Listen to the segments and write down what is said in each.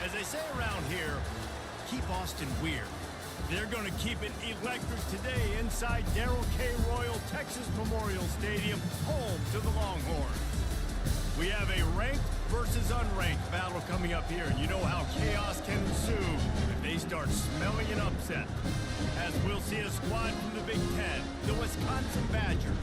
As they say around here, keep Austin weird. They're going to keep it electric today inside Darrell K. Royal Texas Memorial Stadium, home to the Longhorns. We have a ranked versus unranked battle coming up here, and you know how chaos can ensue if they start smelling an upset. As we'll see a squad from the Big Ten, the Wisconsin Badgers,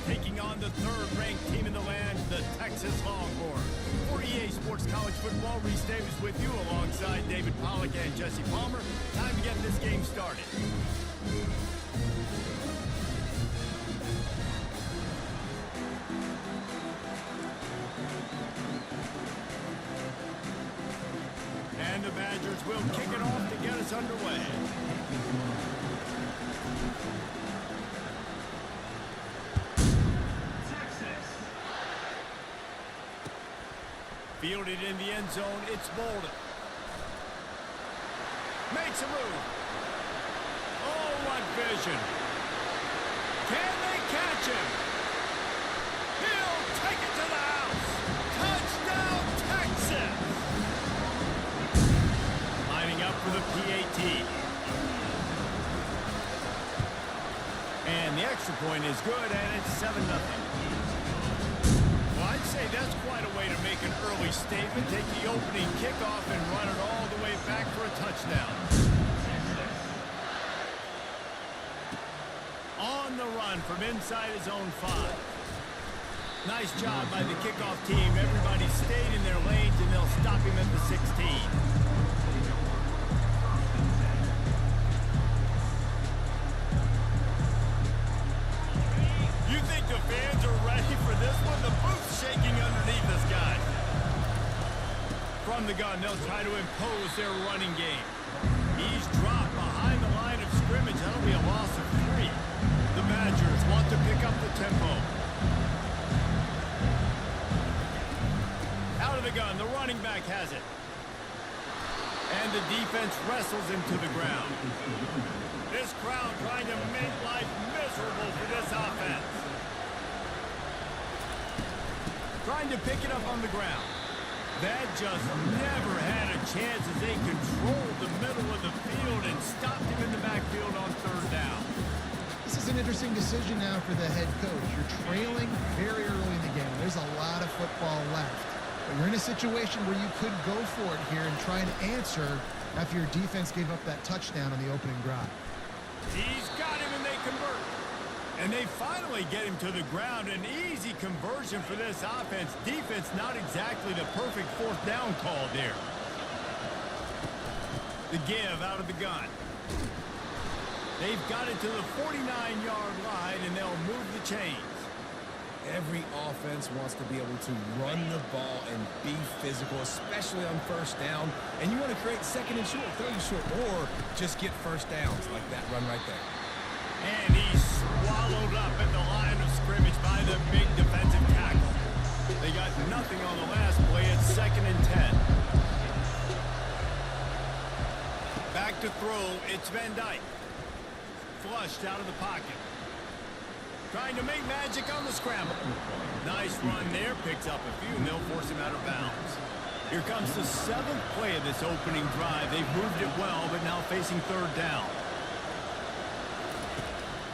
taking on the third-ranked team in the land, the Texas Longhorns. For EA Sports College Football, Reese Davis with you alongside David Pollack and Jesse Palmer. Time to get this game started. And the Badgers will kick it off to get us underway. Fielded in the end zone, it's Bolden. Makes a move. Oh, what vision. Can they catch him? He'll take it to the house. Touchdown, Texas. Lining up for the PAT. And the extra point is good, and it's 7-0. Well, I'd say that's quite a way to make an early statement. Take the opening kickoff and run it all the way back for a touchdown. On the run from inside his own 5. Nice job by the kickoff team. Everybody stayed in their lanes, and they'll stop him at the 16. You think the fans are ready for this one? The booth's shaking underneath this guy. From the gun, they'll try to impose their running game. He's dropped behind the line of scrimmage. That'll be a loss of 3. The Badgers want to pick up the tempo. Out of the gun, the running back has it. And the defense wrestles him to the ground. This crowd trying to make life miserable for this offense. Trying to pick it up on the ground. That just never had a chance as they controlled the middle of the field and stopped him in the backfield on 3rd down. This is an interesting decision now for the head coach. You're trailing very early in the game. There's a lot of football left. But you're in a situation where you could go for it here and try and answer after your defense gave up that touchdown on the opening drive. He's got him, and they convert. And they finally get him to the ground. An easy conversion for this offense. Defense not exactly the perfect 4th down call there. The give out of the gun. They've got it to the 49-yard line, and they'll move the chains. Every offense wants to be able to run the ball and be physical, especially on 1st down. And you want to create 2nd and short, 3rd and short, or just get 1st downs like that run right there. And he's swallowed up at the line of scrimmage by the big defensive tackle. They got nothing on the last play. It's 2nd and 10. Back to throw. It's Van Dyke. Flushed out of the pocket. Trying to make magic on the scramble. Nice run there. Picks up a few, and they'll force him out of bounds. Here comes the 7th play of this opening drive. They've moved it well, but now facing 3rd down.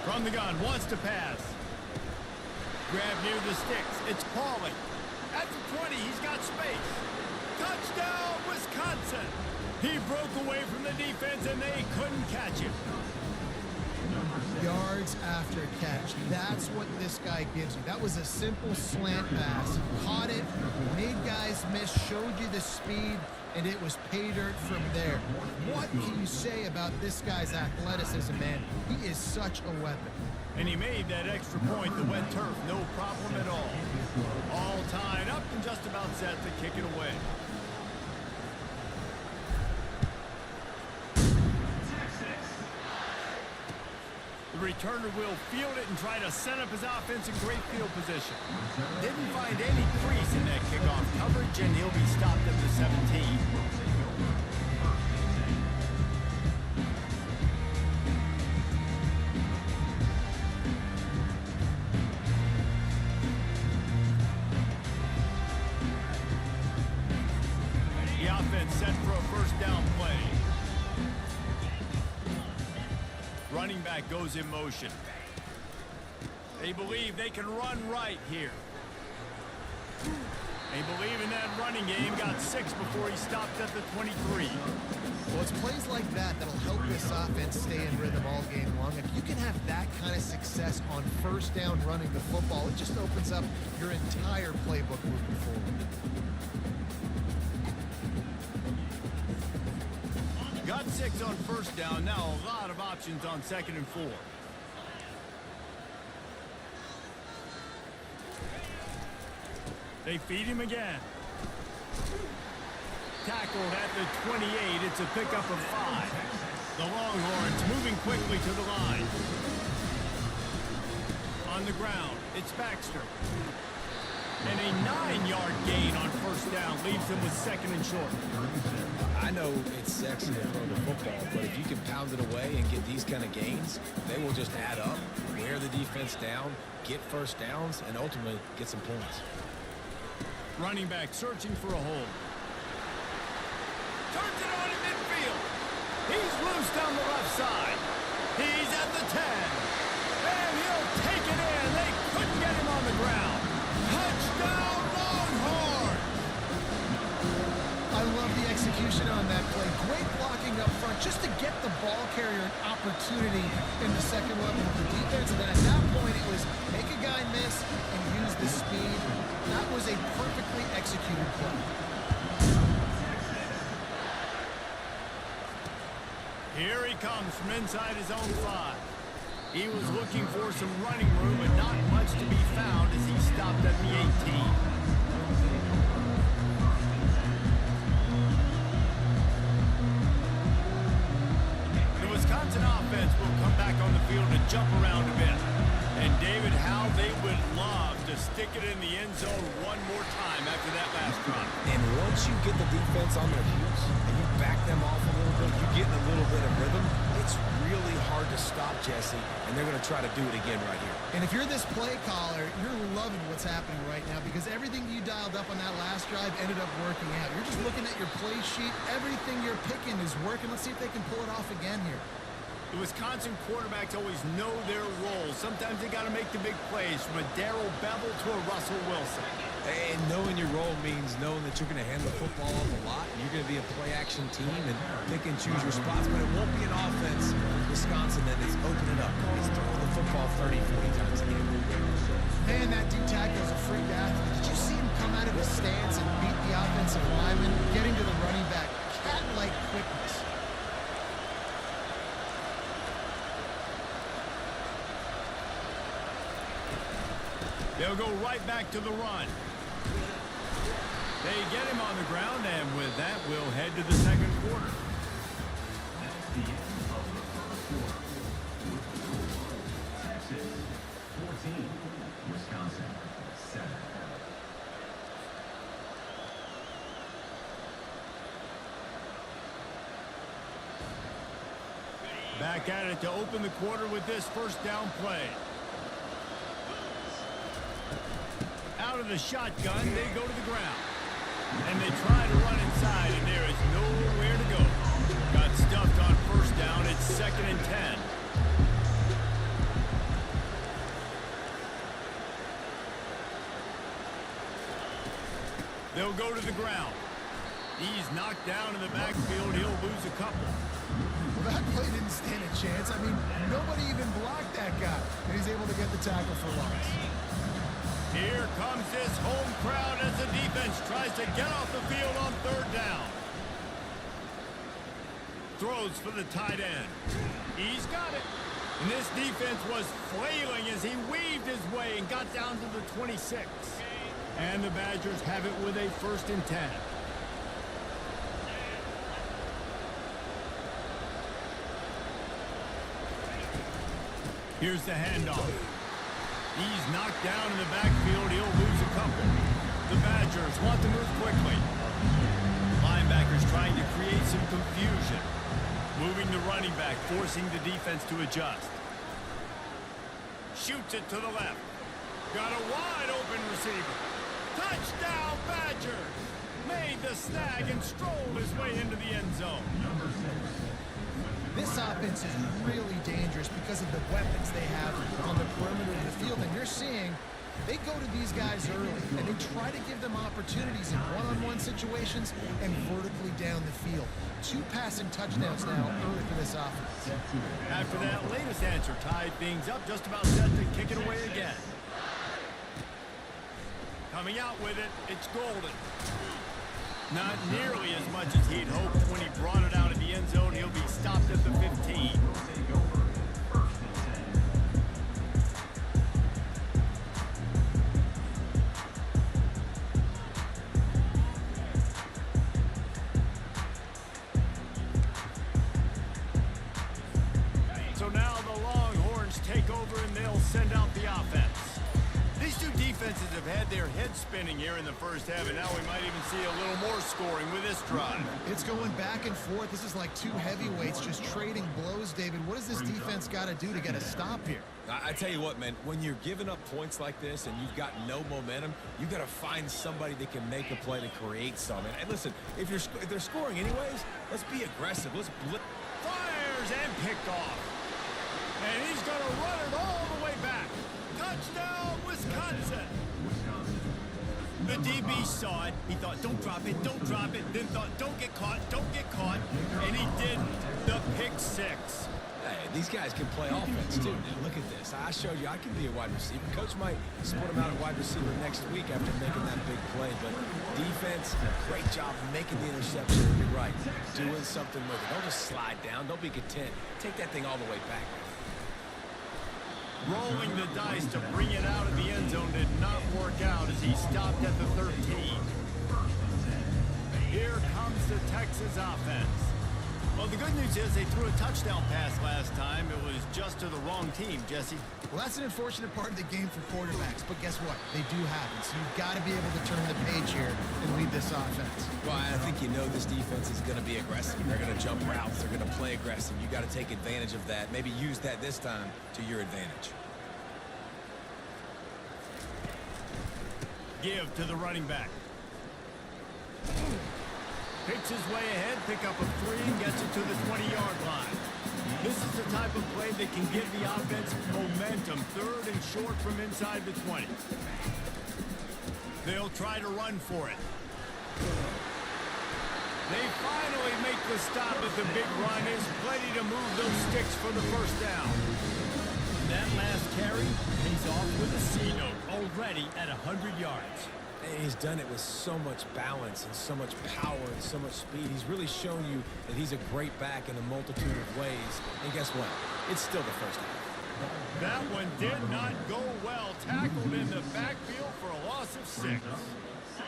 From the gun, wants to pass. Grab near the sticks. It's Pauly. At the 20, he's got space. Touchdown, Wisconsin. He broke away from the defense, and they couldn't catch him. Yards after catch. That's what this guy gives you. That was a simple slant pass. Caught it, made guys miss, showed you the speed, and it was pay dirt from there. What can you say about this guy's athleticism, man? He is such a weapon. And he made that extra point, the wet turf, no problem at all. All tied up and just about set to kick it away. The returner will field it and try to set up his offense in great field position. Didn't find any crease in that kickoff coverage, and he'll be stopped at the 17. offense set for a first down play. Running back goes in motion. They believe they can run right here. They believe in that running game. Got 6 before he stopped at the 23. Well, it's plays like that that'll help this offense stay in rhythm all game long. If you can have that kind of success on first down running the football, it just opens up your entire playbook moving forward. Got 6 on first down. Now a lot of options on 2nd and 4. They feed him again. Tackled at the 28. It's a pickup of 5. The Longhorns moving quickly to the line. On the ground, it's Baxter. And a 9-yard gain on first down leaves them with 2nd and short. I know it's sexy to throw the football, but if you can pound it away and get these kind of gains, they will just add up, wear the defense down, get first downs, and ultimately get some points. Running back searching for a hole. Turns it on in midfield. He's loose down the left side. He's at the 10. And he'll take it in. They couldn't get him on the ground. Touchdown, Longhorns! I love the execution on that play. Great blocking up front just to get the ball carrier an opportunity in the second level of the defense. And then at that point, it was make a guy miss and use the speed. That was a perfectly executed play. Here he comes from inside his own 5. He was looking for some running room, but not much to be found as he stopped at the 18. The Wisconsin offense will come back on the field and jump around a bit. And David, how they would love to stick it in the end zone one more time after that last drive. And once you get the defense on their heels and you back them off a little bit, you get in a little bit of rhythm, it's really hard to stop, Jesse, and they're going to try to do it again right here. And if you're this play caller, you're loving what's happening right now because everything you dialed up on that last drive ended up working out. You're just looking at your play sheet. Everything you're picking is working. Let's see if they can pull it off again here. The Wisconsin quarterbacks always know their role. Sometimes they got to make the big plays, from a Darrell Bevel to a Russell Wilson. And knowing your role means knowing that you're going to hand the football off a lot. You're going to be a play-action team and pick and choose your spots, but it won't be an offense, Wisconsin, that is open it up. It's throwing the football 30, 40 times a game. Man, that D-tackle is a freak athlete. Did you see him come out of his stance and beat the offensive lineman, getting to the running back? Cat-like quickness. They'll go right back to the run. They get him on the ground, and with that, we'll head to the second quarter. That's the end of the first quarter. Texas 14, Wisconsin 7. Back at it to open the quarter with this first down play. Out of the shotgun, they go to the ground. And they try to run inside, and there is nowhere to go. Got stuffed on first down. It's 2nd and 10. They'll go to the ground. He's knocked down in the backfield. He'll lose a couple. Well, that play didn't stand a chance. I mean, nobody even blocked that guy. And he's able to get the tackle for loss. Here comes this home crowd as the defense tries to get off the field on third down. Throws for the tight end. He's got it. And this defense was flailing as he weaved his way and got down to the 26. And the Badgers have it with a 1st and 10. Here's the handoff. He's knocked down in the backfield. He'll lose a couple. The Badgers want to move quickly. Linebackers trying to create some confusion. Moving the running back, forcing the defense to adjust. Shoots it to the left. Got a wide open receiver. Touchdown, Badgers! made the snag and strolled his way into the end zone. This offense is really dangerous because of the weapons they have on the perimeter of the field. And you're seeing they go to these guys early, and they try to give them opportunities in one-on-one situations and vertically down the field. 2 passing touchdowns now early for this offense. After that latest answer tied things up, just about set to kick it away again. Coming out with it, it's Golden. Not nearly as much as he'd hoped. When he brought it out of the end zone, he'll be stopped at the 15. So now the Longhorns take over and they'll send out the offense. These two defenses have had their heads spinning here in the first half, and now we might even see a little more scoring with this drive. It's going back and forth. This is like 2 heavyweights just trading blows, David. What does this defense got to do to get a stop here? I tell you what, man, when you're giving up points like this and you've got no momentum, you got to find somebody that can make a play to create some. And listen, if they're scoring anyways, let's be aggressive. Let's blitz. Fires and picked off. And he's going to run it all the way back. Touchdown, Wisconsin. The DB saw it. He thought, don't drop it, don't drop it. Then thought, don't get caught, don't get caught. And he didn't. The pick 6. Hey, these guys can play offense, too. Now, look at this. I showed you I can be a wide receiver. Coach might split him out at wide receiver next week after making that big play. But defense, great job making the interception. You're right. Doing something with it. Don't just slide down. Don't be content. Take that thing all the way back. Rolling the dice to bring it out of the end zone did not work out as he stopped at the 13. Here comes the Texas offense. Well, the good news is they threw a touchdown pass last time. It was just to the wrong team, Jesse. Well, that's an unfortunate part of the game for quarterbacks, but guess what? They do happen, so you've got to be able to turn the page here and lead this offense. Well, I think you know this defense is going to be aggressive. They're going to jump routes. They're going to play aggressive. You got to take advantage of that. Maybe use that this time to your advantage. Give to the running back. Picks his way ahead, pick up a 3, and gets it to the 20-yard line. This is the type of play that can give the offense momentum. 3rd and short from inside the 20. They'll try to run for it. They finally make the stop at the big run. Is plenty to move those sticks for the first down. That last carry pays off with a C note already at 100 yards. And he's done it with so much balance and so much power and so much speed. He's really shown you that he's a great back in a multitude of ways. And guess what? It's still the first half. That one did not go well. Tackled in the backfield for a loss of 6.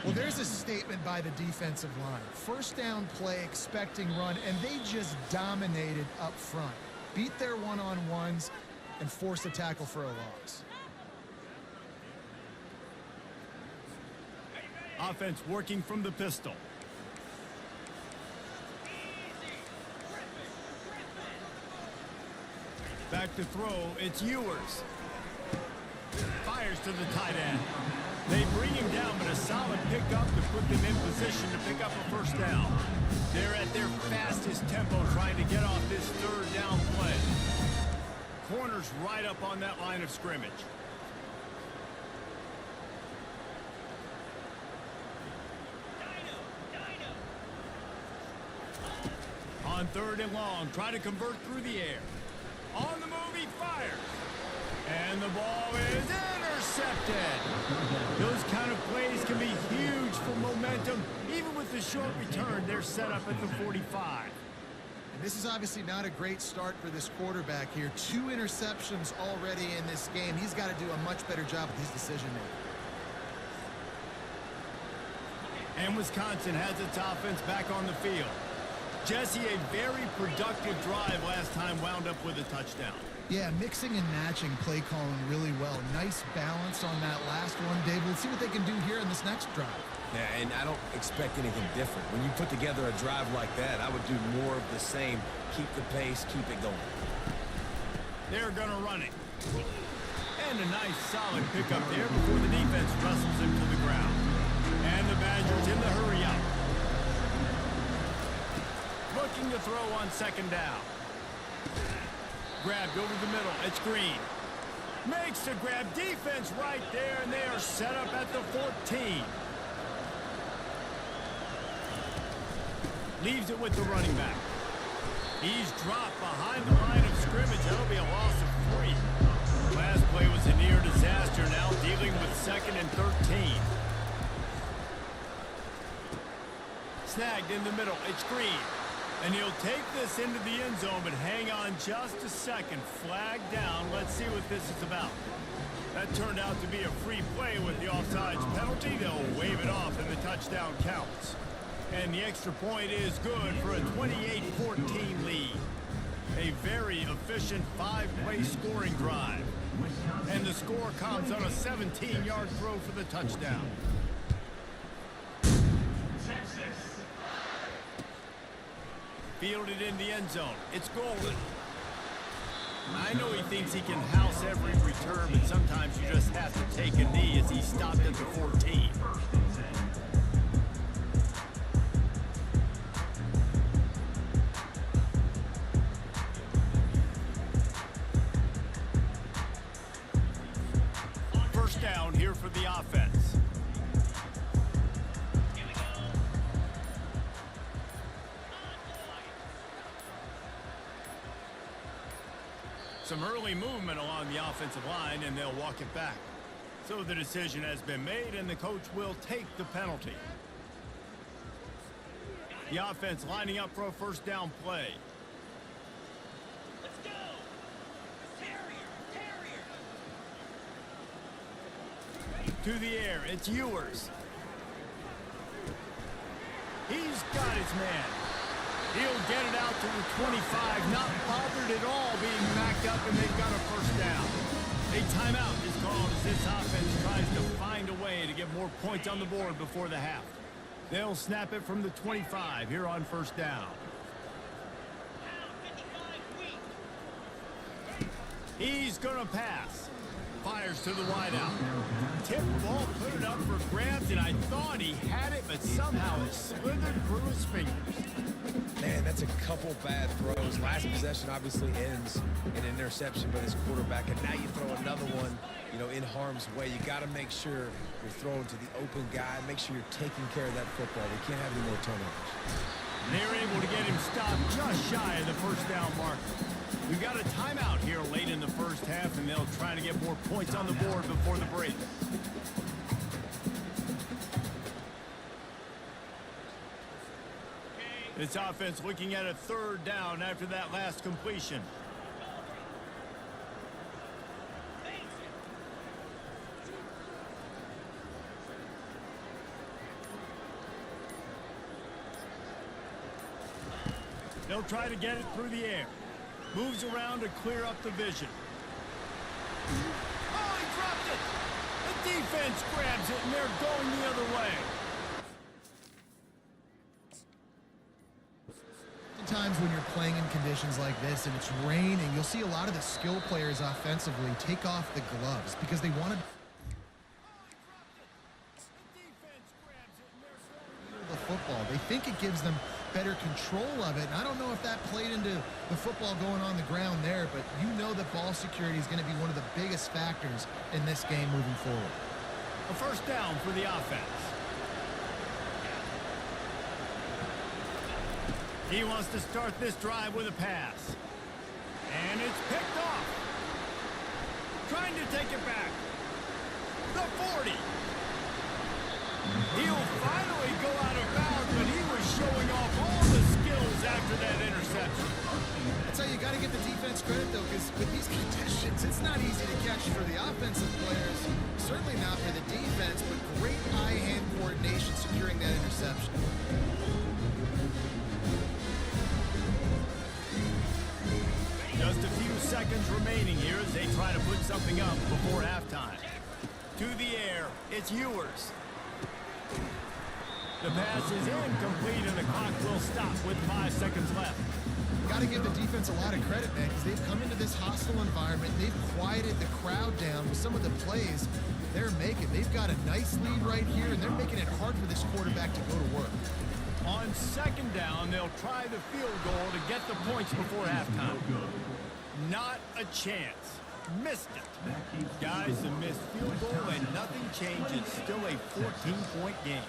Well, there's a statement by the defensive line. First down play, expecting run, and they just dominated up front. Beat their one-on-ones and forced a tackle for a loss. Offense working from the pistol. Back to throw, it's Ewers. Fires to the tight end. They bring him down, but a solid pickup to put them in position to pick up a first down. They're at their fastest tempo trying to get off this 3rd down play. Corners right up on that line of scrimmage. On 3rd and long, try to convert through the air. On the move, he fires. And the ball is intercepted. Those kind of plays can be huge for momentum. Even with the short return, they're set up at the 45. And this is obviously not a great start for this quarterback here. 2 interceptions already in this game. He's got to do a much better job with his decision-making. And Wisconsin has its offense back on the field. Jesse, a very productive drive last time wound up with a touchdown. Yeah, mixing and matching play calling really well. Nice balance on that last one, David. Let's see what they can do here in this next drive. Yeah, and I don't expect anything different. When you put together a drive like that, I would do more of the same. Keep the pace, keep it going. They're going to run it. And a nice solid pickup there before the defense wrestles him to the ground. And the badge defenders in the hurry up. Looking to throw on second down. Grabbed over the middle. It's Green. Makes the grab. Defense right there, and they are set up at the 14. Leaves it with the running back. He's dropped behind the line of scrimmage. That'll be a loss of 3. Last play was a near disaster, now dealing with 2nd and 13. Snagged in the middle. It's Green. And he'll take this into the end zone, but hang on just a second. Flag down. Let's see what this is about. That turned out to be a free play with the offsides penalty. They'll wave it off and the touchdown counts. And the extra point is good for a 28-14 lead. A very efficient 5-play scoring drive. And the score comes on a 17-yard throw for the touchdown. Fielded in the end zone. It's Golden. I know he thinks he can house every return, but sometimes you just have to take a knee as he stopped at the 14. First down here for the offense. Some early movement along the offensive line, and they'll walk it back. So the decision has been made, and the coach will take the penalty. The offense lining up for a first down play. Let's go! Terrier! To the air, it's Ewers. He's got his man. He'll get it out to the 25, not bothered at all being backed up, and they've got a first down. A timeout is called as this offense tries to find a way to get more points on the board before the half. They'll snap it from the 25 here on first down. He's going to pass. Fires to the wideout. Tip ball, put it up for grabs, and I thought he had it, but somehow it slithered through his fingers. Man, that's a couple bad throws. Last possession obviously ends in an interception by this quarterback, and now you throw another one, in harm's way. You got to make sure you're throwing to the open guy. Make sure you're taking care of that football. We can't have any more turnovers. They're able to get him stopped just shy of the first down mark. We've got a timeout here late in the first half, and they'll try to get more points on the board before the break. This offense looking at a third down after that last completion. They'll try to get it through the air. Moves around to clear up the vision. Oh, he dropped it! The defense grabs it, and they're going the other way. Times when you're playing in conditions like this and it's raining, you'll see a lot of the skill players offensively take off the gloves because they want to the football. They think it gives them better control of it. And I don't know if that played into the football going on the ground there, but that ball security is going to be one of the biggest factors in this game moving forward. A first down for the offense. He wants to start this drive with a pass. And it's picked off. Trying to take it back. The 40. He'll finally go out of bounds, but he was showing off all the skills after that interception. That's how you got to give the defense credit, though, because with these conditions, it's not easy to catch for the offensive players. Certainly not for the defense, but great eye-hand coordination securing that interception. Just a few seconds remaining here as they try to put something up before halftime. To the air, it's Ewers. The pass is incomplete, and the clock will stop with 5 seconds left. Got to give the defense a lot of credit, man, because they've come into this hostile environment. They've quieted the crowd down with some of the plays. They've got a nice lead right here, and they're making it hard for this quarterback to go to work. On second down, they'll try the field goal to get the points before halftime. Not a chance. Missed it. Guys, a missed field goal and nothing changes. Still a 14-point game.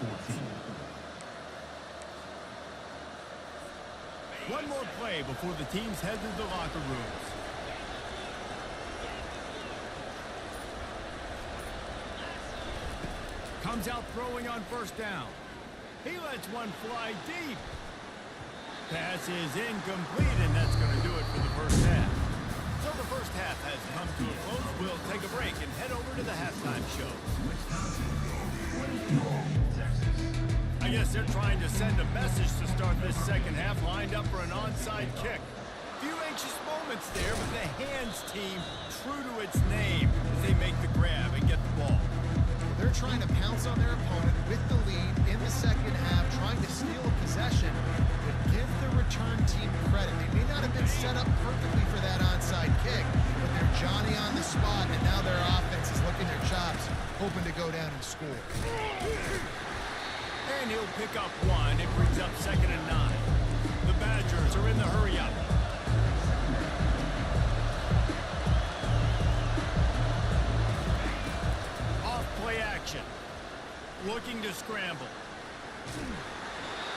One more play before the teams head to the locker rooms. Comes out throwing on first down. He lets one fly deep. Pass is incomplete, and that's going to do it for the first half. So the first half has come to a close. We'll take a break and head over to the halftime show. I guess they're trying to send a message to start this second half, lined up for an onside kick. Few anxious moments there, but the hands team true to its name as they make the grab and get the ball. They're trying to pounce on their opponent with the lead in the second half, trying to steal a possession, but give the return team credit. They may not have been set up perfectly for that onside kick, but they're Johnny on the spot, and now their offense is licking their chops, hoping to go down and score. And he'll pick up one. It brings up 2nd and 9. The Badgers are in the hurry-up. Off-play action. Looking to scramble.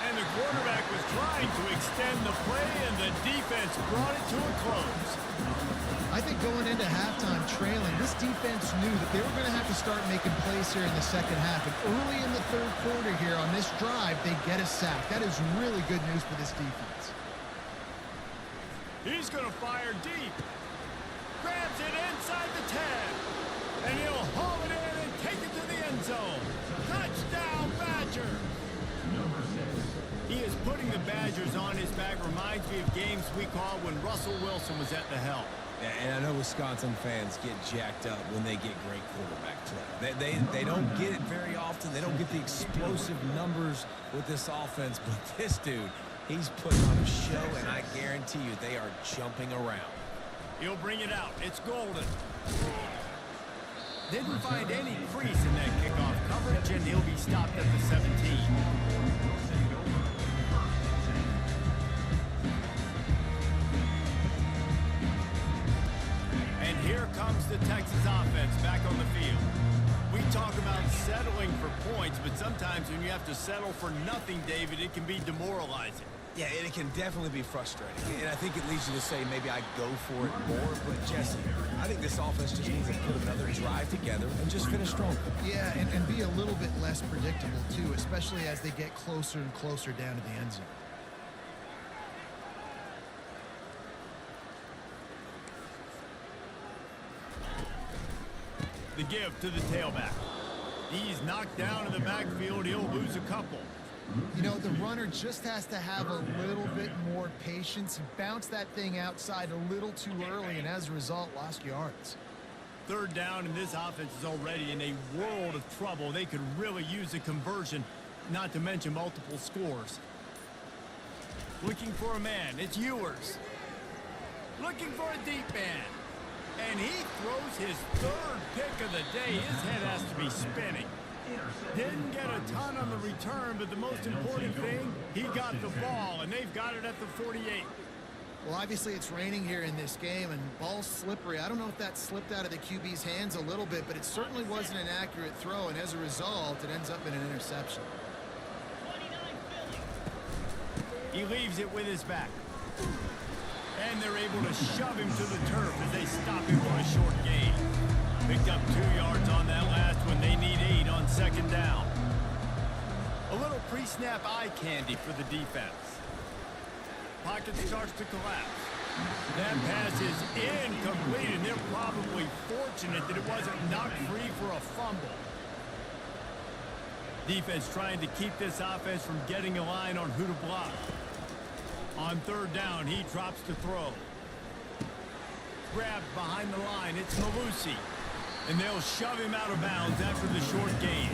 And the quarterback was trying to extend the play, and the defense brought it to a close. I think going into halftime trailing, this defense knew that they were going to have to start making plays here in the second half. And early in the third quarter here on this drive, they get a sack. That is really good news for this defense. He's going to fire deep. Grabs it inside the 10. And he'll haul it in and take it to the end zone. Touchdown, Badgers. He is putting the Badgers on his back. Reminds me of games we called when Russell Wilson was at the helm. Yeah, and I know Wisconsin fans get jacked up when they get great quarterback play. They don't get it very often. They don't get the explosive numbers with this offense. But this dude, he's putting on a show, and I guarantee you they are jumping around. He'll bring it out. It's golden. Didn't find any crease in that kickoff coverage, and he'll be stopped at the 17. Here comes the Texas offense back on the field. We talk about settling for points, but sometimes when you have to settle for nothing, David, it can be demoralizing. Yeah, and it can definitely be frustrating. And I think it leads you to say maybe I go for it more. But, Jesse, I think this offense just needs to put another drive together and just finish strong. Yeah, and be a little bit less predictable, too, especially as they get closer and closer down to the end zone. The give to the tailback. He's knocked down in the backfield. He'll lose a couple. You know, the runner just has to have a little bit more patience and bounce that thing outside a little too early, and as a result, lost yards. Third down, and this offense is already in a world of trouble. They could really use a conversion, not to mention multiple scores. Looking for a man. It's Ewers. Looking for a deep man. And he throws his third pick of the day. His head has to be spinning. Didn't get a ton on the return, but the most important thing, he got the ball, and they've got it at the 48. Well, obviously it's raining here in this game, and ball's slippery. I don't know if that slipped out of the QB's hands a little bit, but it certainly wasn't an accurate throw, and as a result, it ends up in an interception. He leaves it with his back. And they're able to shove him to the turf as they stop him for a short gain. Picked up 2 yards on that last one. They need 8 on second down. A little pre-snap eye candy for the defense. Pocket starts to collapse. That pass is incomplete, and they're probably fortunate that it wasn't knocked free for a fumble. Defense trying to keep this offense from getting a line on who to block. On third down, he drops to throw. Grabbed behind the line, it's Malusi. And they'll shove him out of bounds after the short gain.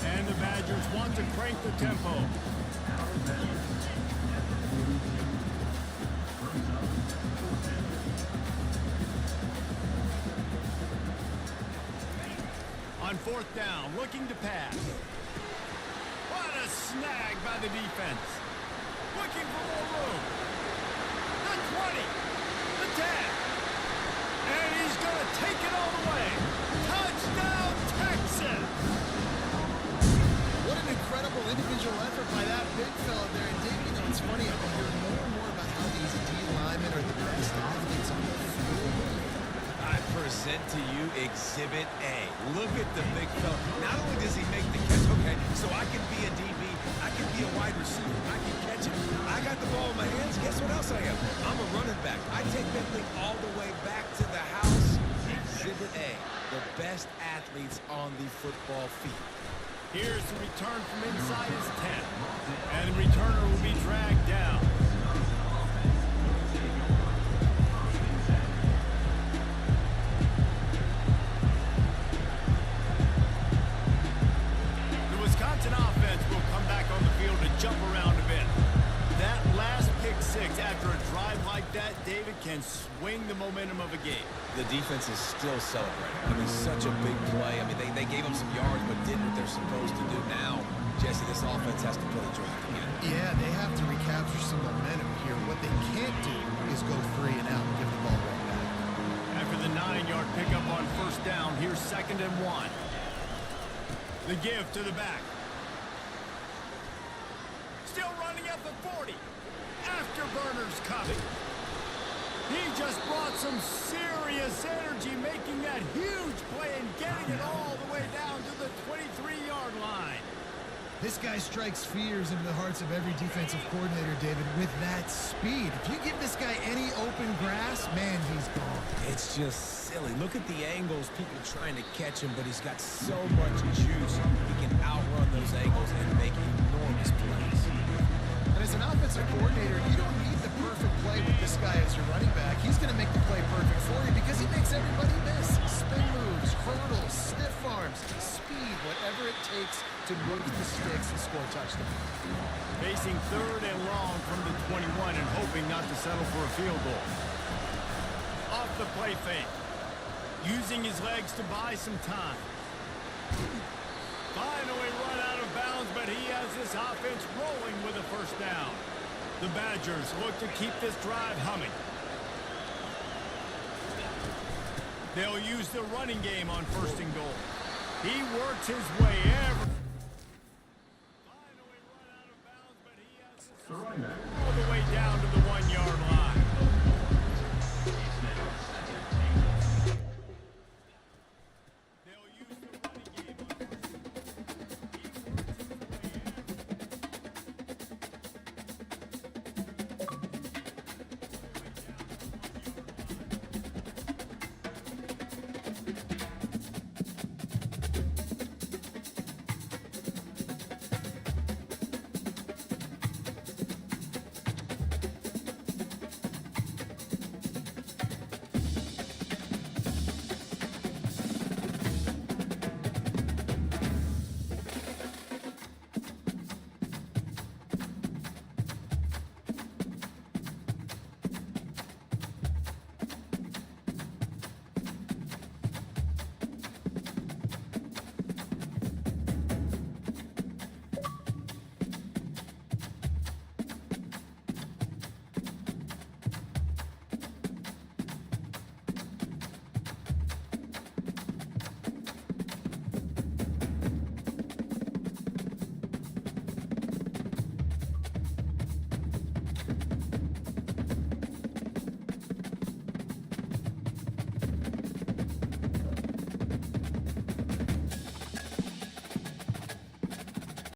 And the Badgers want to crank the tempo. On 4th down, looking to pass. What a snag by the defense. Looking for more room. The 20, the 10. And he's going to take it all the way. Touchdown, Texas! What an incredible individual effort by that big fella there. And Dave, you know, it's funny, I'm hearing more and more about how these D linemen are the best athletes on the field. I present to you Exhibit A. Look at the big fella. Not only does he make the catch, okay, so I can be a DB, I can be a wide receiver, I can catch it. I got the ball in my hands. Guess what else I am? I'm a running back. I take that thing all the way back to the house. Exhibit A, the best athletes on the football field. Here's the return from inside his 10. And the returner will be dragged down. The Wisconsin offense will come back on the field to jump around a bit. That last pick six after a drive like that, David, can swing the momentum of a game. The defense is still celebrating. I mean, such a big play. I mean, they gave them some yards, but did what they're supposed to do. Now, Jesse, this offense has to put a drive together. Yeah, they have to recapture some momentum here. What they can't do is go 3 and out and give the ball right back. After the 9-yard pickup on 1st down, here's 2nd and 1. The give to the back. Still running at the 40. Afterburners coming. He just brought some serious energy, making that huge play and getting it all the way down to the 23-yard line. This guy strikes fears into the hearts of every defensive coordinator, David, with that speed. If you give this guy any open grass, man, he's gone. It's just silly. Look at the angles, people trying to catch him, but he's got so much juice. He can outrun those angles and make enormous plays. And as an offensive coordinator, you don't need the perfect play with this guy as your running back. He's going to make the play perfect for you because he makes everybody miss. Spin moves, hurdles, stiff arms, speed, whatever it takes to move the sticks and score a touchdown. Facing 3rd and long from the 21 and hoping not to settle for a field goal. Off the play fake. Using his legs to buy some time. Finally run out of bounds, but he has this offense rolling with a 1st down. The Badgers look to keep this drive humming. They'll use the running game on 1st and goal. He works his way ever. Finally run out of bounds, but he has The running back